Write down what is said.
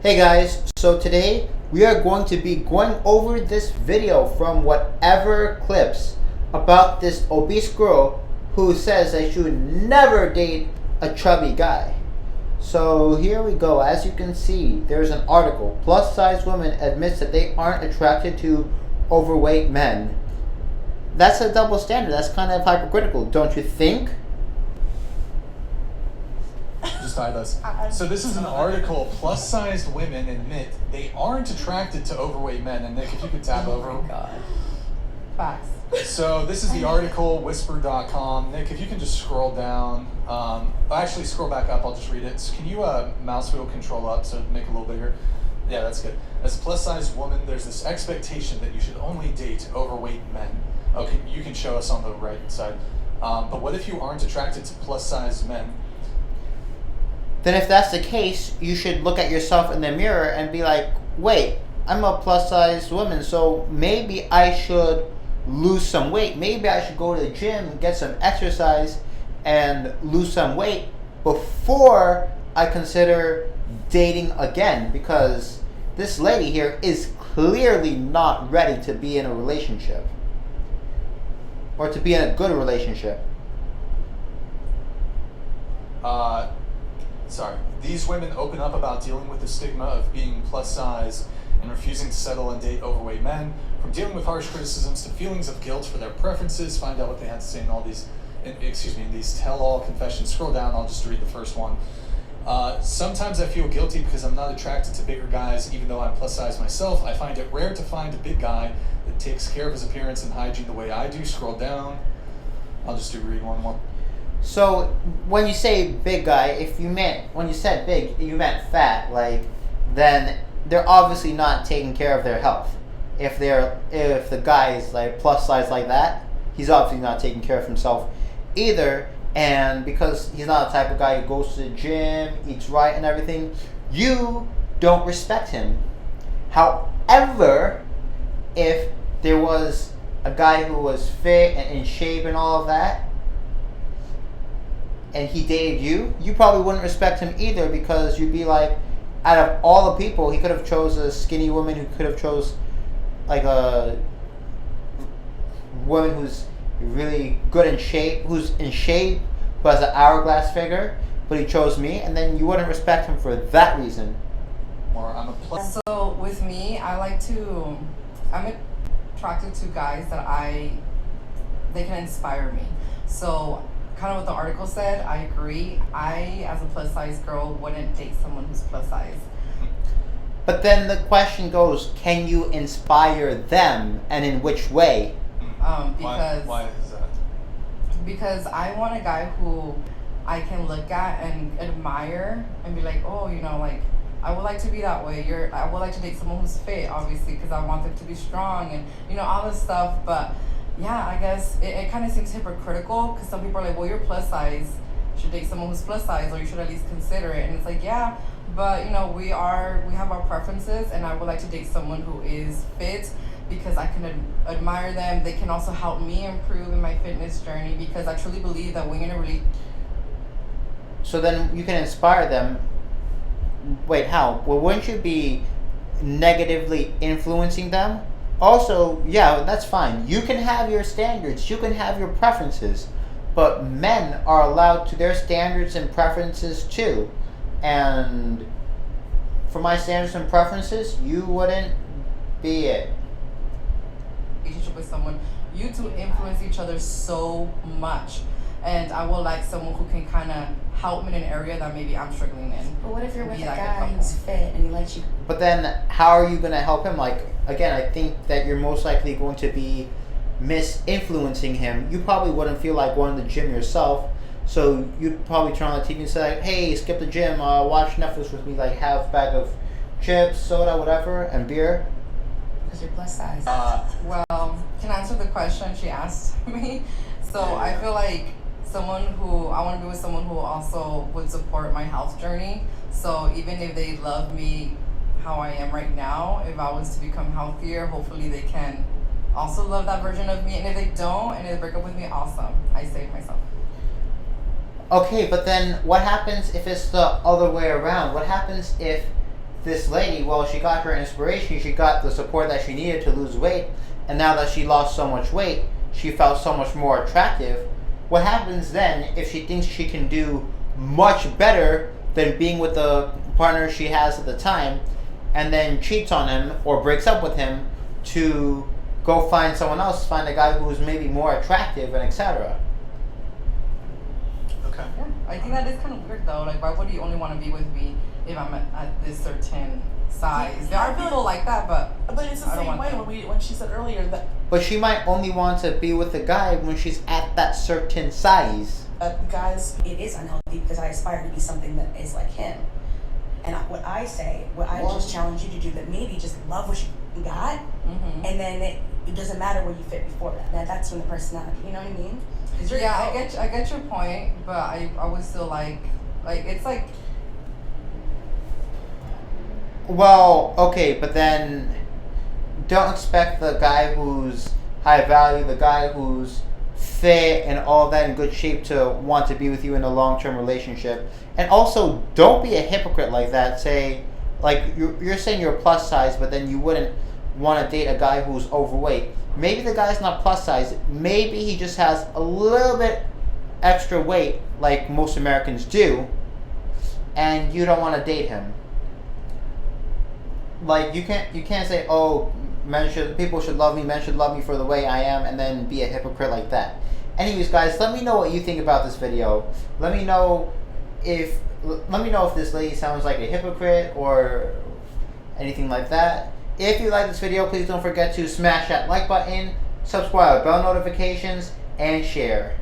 Hey guys, so today we are going to be going over this video from whatever clips about this obese girl who says that she would never date a chubby guy. So here we go. As you can see, there's an article. Plus size woman admits that they aren't attracted to overweight men. That's a double standard. That's kind of hypocritical, don't you think? Just hide us. So this is an article. Plus-sized women admit they aren't attracted to overweight men. And Nick, if you could tab over. Oh my God. Facts. So this is the article, whisper.com. Nick, if you can just scroll down. Actually, scroll back up. I'll just read it. So can you mouse wheel control up so make a little bigger? Yeah, that's good. As a plus-sized woman, there's this expectation that you should only date overweight men. Okay, you can show us on the right side. But what if you aren't attracted to plus-sized men? Then if that's the case, you should look at yourself in the mirror and be like, wait, I'm a plus-sized woman, so maybe I should lose some weight. Maybe I should go to the gym, get some exercise, and lose some weight before I consider dating again, because this lady here is clearly not ready to be in a relationship or to be in a good relationship. Sorry. These women open up about dealing with the stigma of being plus size and refusing to settle and date overweight men, from dealing with harsh criticisms to feelings of guilt for their preferences. Find out what they had to say in all these, in these tell-all confessions. Scroll down, I'll just read the first one. Sometimes I feel guilty because I'm not attracted to bigger guys, even though I'm plus size myself. I find it rare to find a big guy that takes care of his appearance and hygiene the way I do. Scroll down. I'll just read one more. So when you say big guy, when you said big, you meant fat, then they're obviously not taking care of their health. If the guy is like plus size like that, he's obviously not taking care of himself either. And because he's not the type of guy who goes to the gym, eats right and everything, you don't respect him. However, if there was a guy who was fit and in shape and all of that, and he dated you, you probably wouldn't respect him either, because you'd be like, out of all the people, he could have chose a skinny woman, who could have chose like a woman who's really good in shape, who has an hourglass figure, but he chose me, and then you wouldn't respect him for that reason. Or I'm a plus. So with me, I'm attracted to guys that they can inspire me. So kind of what the article said, I agree. I, as a plus size girl, wouldn't date someone who's plus size. But then the question goes, can you inspire them, and in which way? Because why is that? Because I want a guy who I can look at and admire and be like, oh, I would like to be that way. I would like to date someone who's fit, obviously, because I want them to be strong and all this stuff. But yeah, I guess it kind of seems hypocritical, because some people are like, well, you're plus size, you should date someone who's plus size, or you should at least consider it. And it's like, yeah, but we have our preferences, and I would like to date someone who is fit, because I can admire them. They can also help me improve in my fitness journey, because I truly believe that when you're in a really... So then you can inspire them. Wait, how? Well, wouldn't you be negatively influencing them? Also, yeah, that's fine. You can have your standards. You can have your preferences. But men are allowed to their standards and preferences too. And for my standards and preferences, you wouldn't be it. Relationship with someone, you two influence each other so much. And I would like someone who can kind of help me in an area that maybe I'm struggling in. But what if you're with a Be like a guy couple. who's fit and he likes you? But then how are you going to help him? Again, I think that you're most likely going to be misinfluencing him. You probably wouldn't feel like going to the gym yourself, so you'd probably turn on the TV and say, hey, skip the gym, watch Netflix with me, have a bag of chips, soda, whatever, and beer. Because you're plus size. Well, can I answer the question she asked me? So I feel like I want to be with someone who also would support my health journey. So even if they love me how I am right now, if I was to become healthier, hopefully they can also love that version of me. And if they don't, and they break up with me, awesome. I saved myself. Okay, but then what happens if it's the other way around? What happens if this lady, well, she got her inspiration, she got the support that she needed to lose weight, and now that she lost so much weight, she felt so much more attractive. What happens then if she thinks she can do much better than being with the partner she has at the time, and then cheats on him or breaks up with him to go find someone else, find a guy who's maybe more attractive, and etc.? Okay. Yeah, I think that is kind of weird though. Like, why would you only want to be with me if I'm at this certain size? There are people like that, but it's the I don't same want way that. when she said earlier that But she might only want to be with a guy when she's at that certain size. guys, It is unhealthy because I aspire to be something that is like him. And what I just challenge you to do, that maybe just love what you got, and then it doesn't matter where you fit before that. That's when the personality, you know what I mean? Yeah, I get your point, but I would still like it's like. Well, okay, but then don't expect the guy who's high value, the guy who's fit and all that in good shape to want to be with you in a long-term relationship. And also, don't be a hypocrite like that. Say, like, you're saying you're plus size, but then you wouldn't want to date a guy who's overweight. Maybe the guy's not plus size. Maybe he just has a little bit extra weight, like most Americans do, and you don't want to date him. Like, you can't say, oh, people should love me, men should love me for the way I am, and then be a hypocrite like that. Anyways, guys, let me know what you think about this video. Let me know if this lady sounds like a hypocrite or anything like that. If you like this video, please don't forget to smash that like button, subscribe, bell notifications, and share.